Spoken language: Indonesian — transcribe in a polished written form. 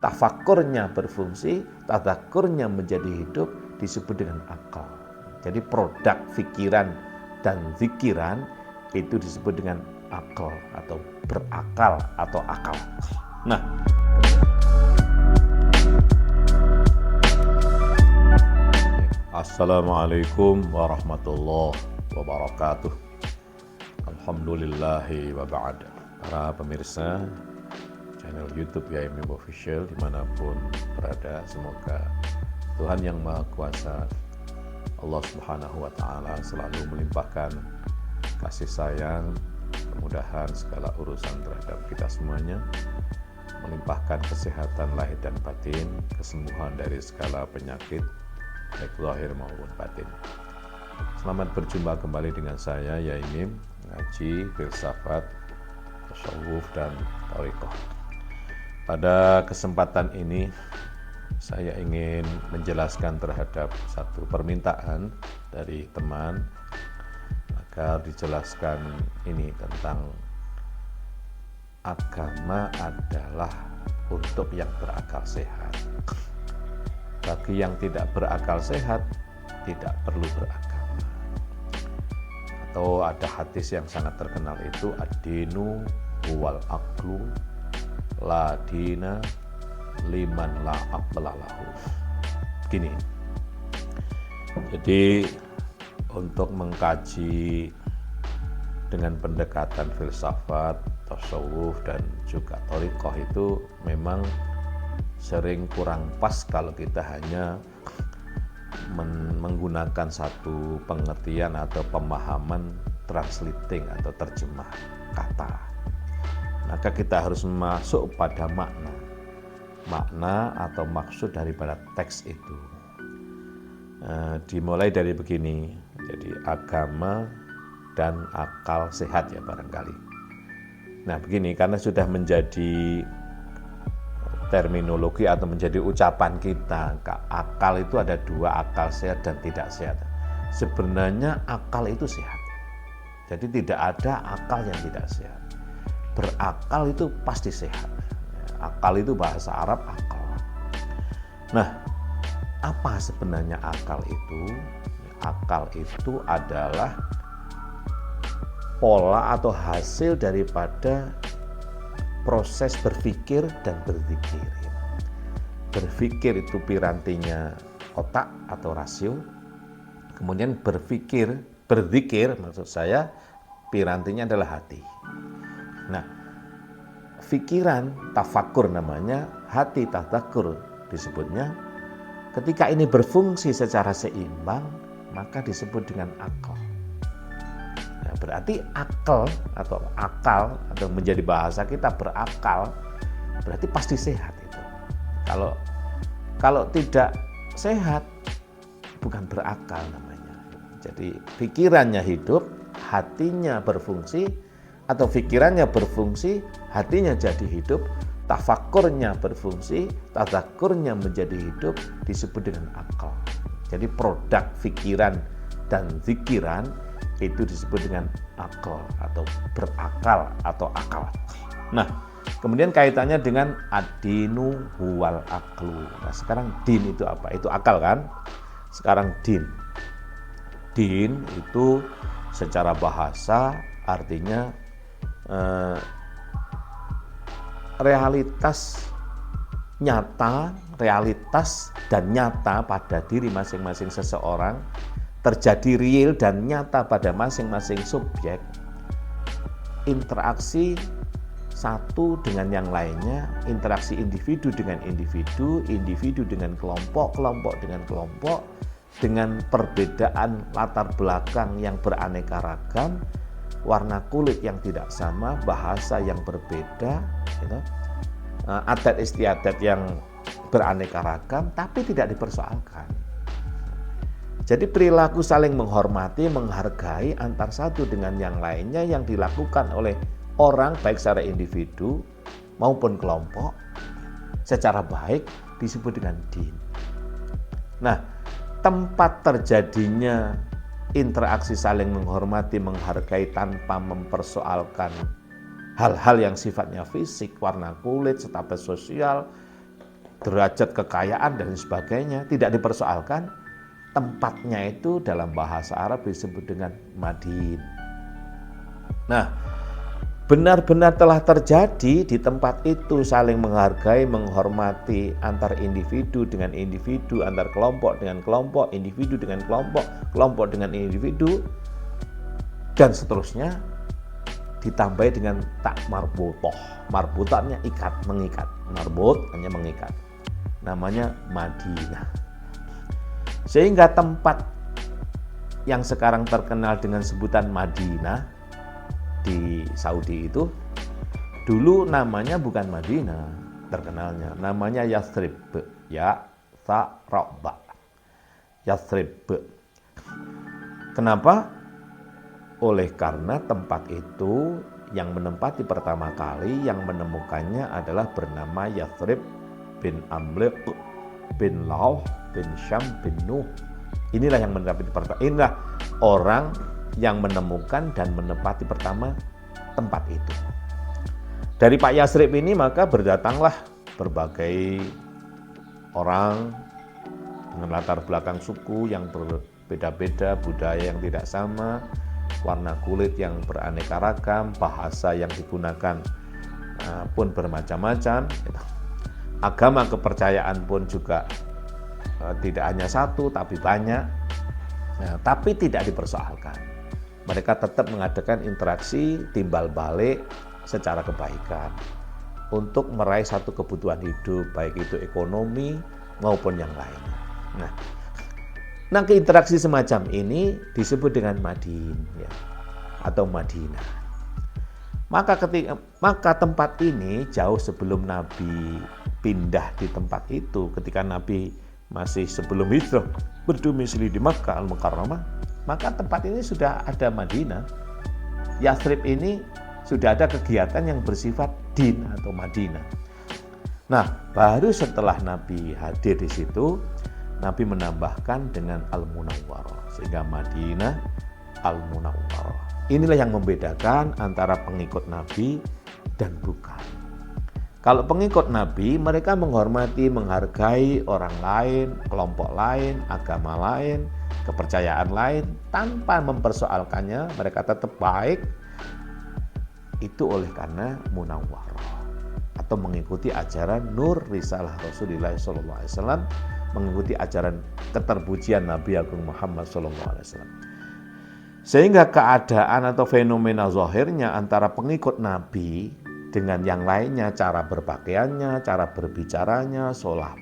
Tafakurnya berfungsi, tadzakurnya menjadi hidup, disebut dengan akal. Jadi produk pikiran dan zikiran itu disebut dengan akal atau berakal atau akal. Nah, Assalamualaikum warahmatullahi wabarakatuh. Alhamdulillahi wa ba'd. Para pemirsa channel YouTube YMM Official dimanapun berada, semoga Tuhan yang Maha Kuasa, Allah Subhanahu wa Ta'ala, selalu melimpahkan kasih sayang, kemudahan segala urusan terhadap kita semuanya, melimpahkan kesehatan lahir dan batin, kesembuhan dari segala penyakit baik zahir maupun batin. Selamat berjumpa kembali dengan saya Yaimim, ngaji, filsafat, tasawuf dan thariqah. Pada kesempatan ini saya ingin menjelaskan terhadap satu permintaan dari teman agar dijelaskan ini tentang agama adalah untuk yang berakal sehat. Bagi yang tidak berakal sehat, tidak perlu beragama. Atau ada hadis yang sangat terkenal itu, ad-dinu huwal aqlu la dina liman la aqla lahu. Gini. Jadi untuk mengkaji dengan pendekatan filsafat, tasawuf dan juga thariqah itu memang sering kurang pas kalau kita hanya menggunakan satu pengertian atau pemahaman translating atau terjemah kata. Maka kita harus masuk pada makna atau maksud daripada teks itu. Dimulai dari begini, jadi agama dan akal sehat ya barangkali. Nah begini, karena sudah menjadi terminologi atau menjadi ucapan kita, akal itu ada dua, akal sehat dan tidak sehat. Sebenarnya akal itu sehat, jadi tidak ada akal yang tidak sehat. Berakal itu pasti sehat. Akal itu bahasa Arab akal. Nah, apa sebenarnya akal itu? Akal itu adalah pola atau hasil daripada proses berpikir dan berzikir. Berpikir itu pirantinya otak atau rasio, kemudian berzikir maksud saya pirantinya adalah hati. Nah, pikiran tafakur namanya, hati tadzakur disebutnya. Ketika ini berfungsi secara seimbang, maka disebut dengan akal. Nah, berarti akal atau menjadi bahasa kita berakal berarti pasti sehat itu. Kalau tidak sehat bukan berakal namanya. Jadi pikirannya hidup, hatinya berfungsi, atau pikirannya berfungsi, hatinya jadi hidup, tafakurnya berfungsi, tadzakurnya menjadi hidup, disebut dengan akal. Jadi produk pikiran dan zikiran itu disebut dengan akal atau berakal atau akal. Nah, kemudian kaitannya dengan ad-dinu huwal aqlu. Nah, sekarang din itu apa? Itu akal kan? Sekarang din. Din itu secara bahasa artinya realitas nyata, realitas dan nyata pada diri masing-masing seseorang, terjadi real dan nyata pada masing-masing subjek, interaksi satu dengan yang lainnya, interaksi individu dengan individu, individu dengan kelompok, kelompok dengan kelompok, dengan perbedaan latar belakang yang beraneka ragam, warna kulit yang tidak sama, bahasa yang berbeda, adat istiadat yang beraneka ragam, tapi tidak dipersoalkan. Jadi perilaku saling menghormati, menghargai antar satu dengan yang lainnya yang dilakukan oleh orang baik secara individu maupun kelompok secara baik disebut dengan din. Nah, tempat terjadinya interaksi saling menghormati, menghargai tanpa mempersoalkan hal-hal yang sifatnya fisik, warna kulit, status sosial, derajat kekayaan dan sebagainya, tidak dipersoalkan. Tempatnya itu dalam bahasa Arab disebut dengan Madin. Nah, benar-benar telah terjadi di tempat itu saling menghargai, menghormati antar individu dengan individu, antar kelompok dengan kelompok, individu dengan kelompok, kelompok dengan individu, dan seterusnya, ditambahi dengan tak marbutoh. Marbutannya ikat, mengikat. Marbut hanya mengikat. Namanya Madinah. Sehingga tempat yang sekarang terkenal dengan sebutan Madinah di Saudi itu, dulu namanya bukan Madinah terkenalnya, namanya Yathrib. Ya, Saraba. Yathrib. Kenapa? Oleh karena tempat itu yang menempati pertama kali, yang menemukannya adalah bernama Yathrib bin Amr bin Lauh bin Syam bin Nuh. Inilah yang menempati pertama. Inilah orang yang menemukan dan menempati pertama tempat itu. Dari Pak Yathrib ini maka berdatanglah berbagai orang dengan latar belakang suku yang berbeda-beda, budaya yang tidak sama, warna kulit yang beraneka ragam, bahasa yang digunakan pun bermacam-macam. Agama kepercayaan pun juga tidak hanya satu, tapi banyak. Nah, tapi tidak dipersoalkan. Mereka tetap mengadakan interaksi timbal balik secara kebaikan untuk meraih satu kebutuhan hidup, baik itu ekonomi maupun yang lainnya. Nah, interaksi semacam ini disebut dengan Madin, ya, atau Madinah. Maka tempat ini jauh sebelum Nabi pindah di tempat itu, ketika Nabi masih sebelum hijrah berdomisili di Makkah Al-Mukarramah, maka tempat ini sudah ada Madinah. Yathrib ini sudah ada kegiatan yang bersifat din atau Madinah. Nah, baru setelah Nabi hadir di situ, Nabi menambahkan dengan Al-Munawwarah, sehingga Madinah Al-Munawwarah. Inilah yang membedakan antara pengikut Nabi dan bukan. Kalau pengikut Nabi, mereka menghormati, menghargai orang lain, kelompok lain, agama lain, kepercayaan lain, tanpa mempersoalkannya, mereka tetap baik. Itu oleh karena Munawwarah, atau mengikuti ajaran Nur Risalah Rasulullah SAW, mengikuti ajaran keterpujian Nabi Agung Muhammad SAW. Sehingga keadaan atau fenomena zahirnya antara pengikut Nabi dengan yang lainnya, cara berpakaiannya, cara berbicaranya, sholah